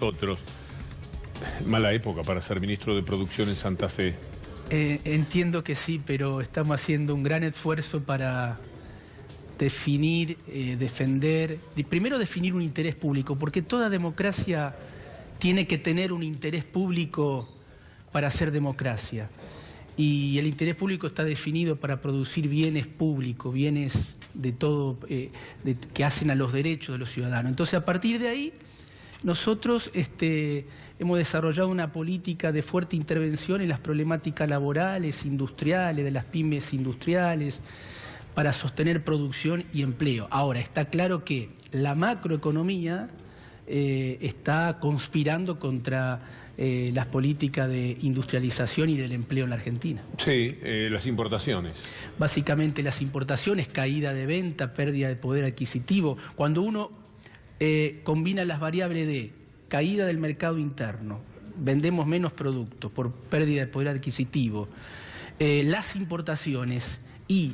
otros. Mala época para ser ministro de Producción en Santa Fe. Entiendo que sí, pero estamos haciendo un gran esfuerzo para definir, defender, primero definir un interés público, porque toda democracia tiene que tener un interés público para ser democracia. Y el interés público está definido para producir bienes públicos, bienes de todo, que hacen a los derechos de los ciudadanos. Entonces, a partir de ahí, nosotros hemos desarrollado una política de fuerte intervención en las problemáticas laborales, industriales, de las pymes industriales, para sostener producción y empleo. Ahora, está claro que la macroeconomía está conspirando contra las políticas de industrialización y del empleo en la Argentina. Sí, las importaciones. Básicamente las importaciones, caída de venta, pérdida de poder adquisitivo. Cuando uno combina las variables de caída del mercado interno, vendemos menos productos por pérdida de poder adquisitivo, las importaciones y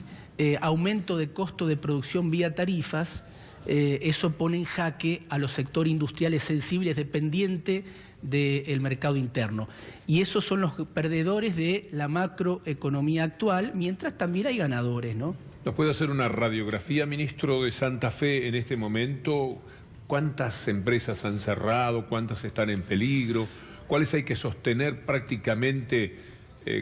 aumento de costo de producción vía tarifas, eso pone en jaque a los sectores industriales sensibles dependientes del mercado interno. Y esos son los perdedores de la macroeconomía actual, mientras también hay ganadores, ¿no? ¿Nos puede hacer una radiografía, ministro, de Santa Fe en este momento? ¿Cuántas empresas han cerrado? ¿Cuántas están en peligro? ¿Cuáles hay que sostener prácticamente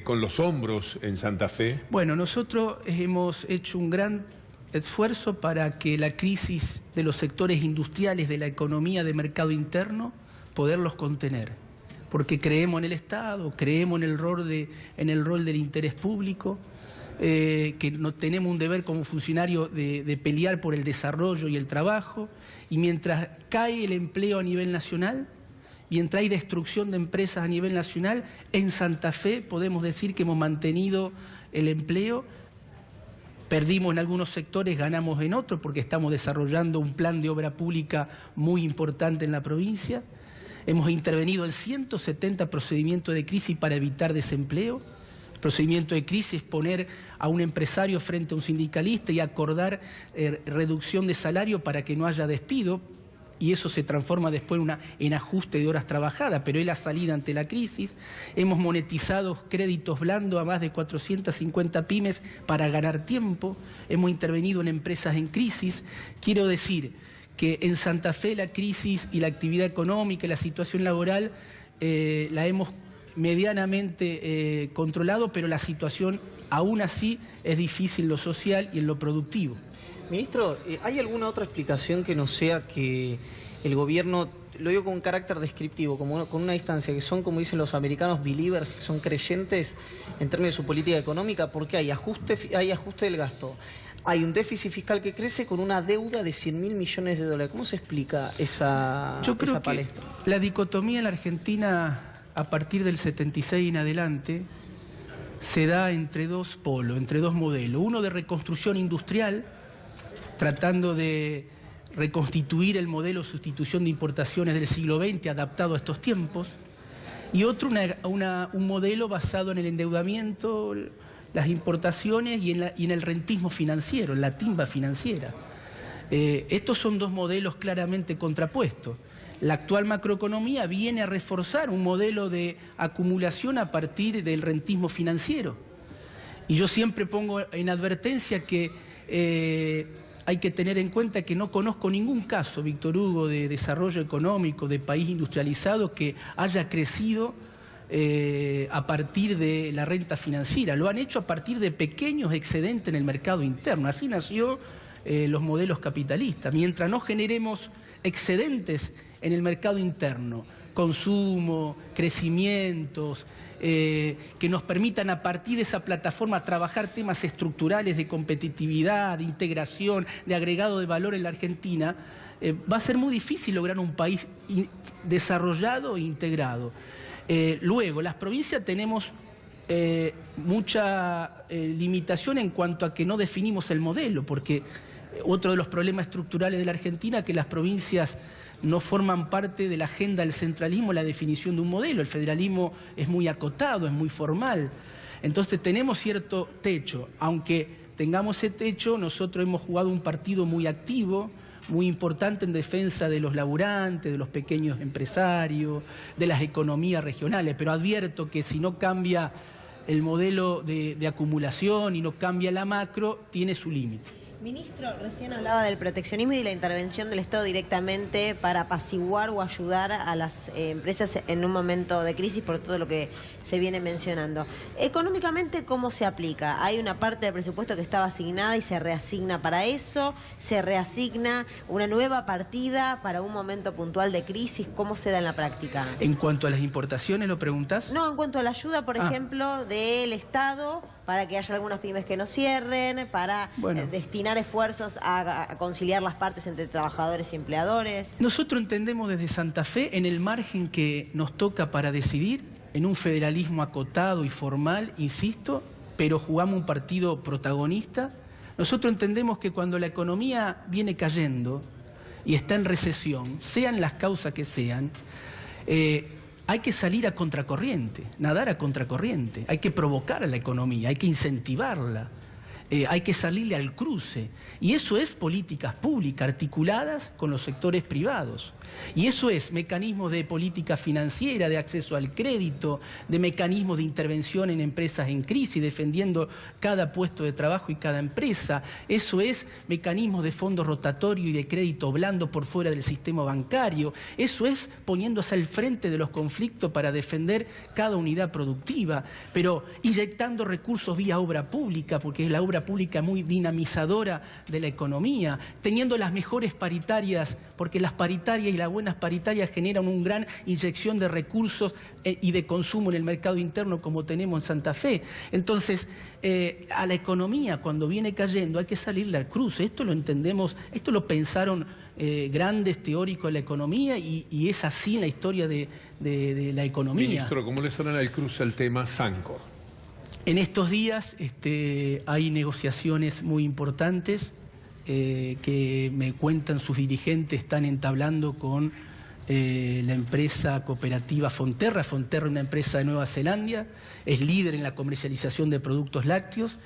con los hombros en Santa Fe? Bueno, nosotros hemos hecho un gran esfuerzo para que la crisis de los sectores industriales de la economía de mercado interno, poderlos contener. Porque creemos en el Estado, creemos en el rol del interés público, que no tenemos un deber como funcionario de pelear por el desarrollo y el trabajo, y mientras cae el empleo a nivel nacional, mientras hay destrucción de empresas a nivel nacional, en Santa Fe podemos decir que hemos mantenido el empleo. Perdimos en algunos sectores, ganamos en otros, porque estamos desarrollando un plan de obra pública muy importante en la provincia. Hemos intervenido en 170 procedimientos de crisis para evitar desempleo. El procedimiento de crisis es poner a un empresario frente a un sindicalista y acordar reducción de salario para que no haya despido, y eso se transforma después en ajuste de horas trabajadas, pero es la salida ante la crisis. Hemos monetizado créditos blandos a más de 450 pymes para ganar tiempo. Hemos intervenido en empresas en crisis. Quiero decir que en Santa Fe la crisis y la actividad económica y la situación laboral la hemos medianamente controlado, pero la situación aún así es difícil en lo social y en lo productivo. Ministro, ¿hay alguna otra explicación que no sea que el gobierno, lo digo con un carácter descriptivo, con una distancia, que son, como dicen los americanos, believers, que son creyentes en términos de su política económica, porque hay ajuste del gasto? Hay un déficit fiscal que crece con una deuda de 100.000 millones de dólares. ¿Cómo se explica esa palestra? La dicotomía en la Argentina, a partir del 76 en adelante, se da entre dos polos, entre dos modelos. Uno de reconstrucción industrial, tratando de reconstituir el modelo de sustitución de importaciones del siglo XX adaptado a estos tiempos, y otro un modelo basado en el endeudamiento, las importaciones y en el rentismo financiero, en la timba financiera. Estos son dos modelos claramente contrapuestos. La actual macroeconomía viene a reforzar un modelo de acumulación a partir del rentismo financiero. Y yo siempre pongo en advertencia que hay que tener en cuenta que no conozco ningún caso, Víctor Hugo, de desarrollo económico, de país industrializado que haya crecido a partir de la renta financiera. Lo han hecho a partir de pequeños excedentes en el mercado interno. Así nació los modelos capitalistas. Mientras no generemos excedentes en el mercado interno, consumo, crecimientos, que nos permitan a partir de esa plataforma trabajar temas estructurales de competitividad, de integración, de agregado de valor en la Argentina, va a ser muy difícil lograr un país desarrollado e integrado. Luego, las provincias tenemos mucha limitación en cuanto a que no definimos el modelo, porque otro de los problemas estructurales de la Argentina es que las provincias no forman parte de la agenda del centralismo, la definición de un modelo. El federalismo es muy acotado, es muy formal. Entonces tenemos cierto techo. Aunque tengamos ese techo, nosotros hemos jugado un partido muy activo, muy importante en defensa de los laburantes, de los pequeños empresarios, de las economías regionales, pero advierto que si no cambia el modelo de acumulación y no cambia la macro, tiene su límite. Ministro, recién hablaba del proteccionismo y de la intervención del Estado directamente para apaciguar o ayudar a las empresas en un momento de crisis por todo lo que se viene mencionando. Económicamente, ¿cómo se aplica? ¿Hay una parte del presupuesto que estaba asignada y se reasigna para eso? ¿Se reasigna una nueva partida para un momento puntual de crisis? ¿Cómo se da en la práctica? En cuanto a las importaciones, ¿lo preguntás? No, en cuanto a la ayuda, por ejemplo, del Estado para que haya algunas pymes que no cierren, para destinar esfuerzos a conciliar las partes entre trabajadores y empleadores. Nosotros entendemos desde Santa Fe, en el margen que nos toca para decidir, en un federalismo acotado y formal, insisto, pero jugamos un partido protagonista. Nosotros entendemos que cuando la economía viene cayendo y está en recesión, sean las causas que sean, hay que salir a contracorriente, nadar a contracorriente, hay que provocar a la economía, hay que incentivarla, hay que salirle al cruce. Y eso es políticas públicas articuladas con los sectores privados. Y eso es mecanismos de política financiera, de acceso al crédito, de mecanismos de intervención en empresas en crisis, defendiendo cada puesto de trabajo y cada empresa. Eso es mecanismos de fondo rotatorio y de crédito blando por fuera del sistema bancario. Eso es poniéndose al frente de los conflictos para defender cada unidad productiva, pero inyectando recursos vía obra pública, porque es la obra pública muy dinamizadora de la economía, teniendo las mejores paritarias, porque las paritarias y las buenas paritarias generan una gran inyección de recursos y de consumo en el mercado interno como tenemos en Santa Fe. Entonces, a la economía cuando viene cayendo hay que salirle al cruce. Esto lo entendemos, esto lo pensaron grandes teóricos de la economía y es así en la historia de la economía. Ministro, ¿cómo le salen al cruce el tema Sancor? En estos días hay negociaciones muy importantes que me cuentan sus dirigentes, están entablando con la empresa cooperativa Fonterra. Fonterra es una empresa de Nueva Zelanda, es líder en la comercialización de productos lácteos.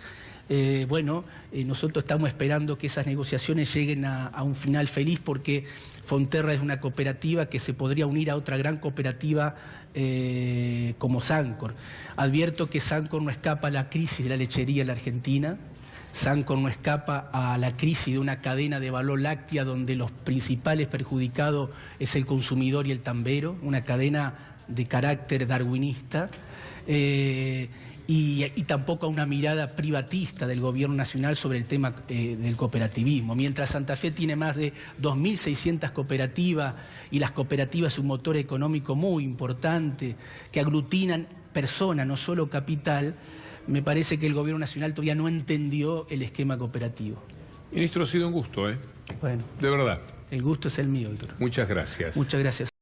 Nosotros estamos esperando que esas negociaciones lleguen a un final feliz porque Fonterra es una cooperativa que se podría unir a otra gran cooperativa como Sancor. Advierto que Sancor no escapa a la crisis de la lechería en la Argentina. Sancor no escapa a la crisis de una cadena de valor láctea donde los principales perjudicados es el consumidor y el tambero, una cadena de carácter darwinista. Y tampoco a una mirada privatista del gobierno nacional sobre el tema del cooperativismo. Mientras Santa Fe tiene más de 2.600 cooperativas y las cooperativas es un motor económico muy importante que aglutinan personas, no solo capital, me parece que el gobierno nacional todavía no entendió el esquema cooperativo. Ministro, ha sido un gusto, Bueno, de verdad. el gusto es el mío, Víctor. Muchas gracias. Muchas gracias.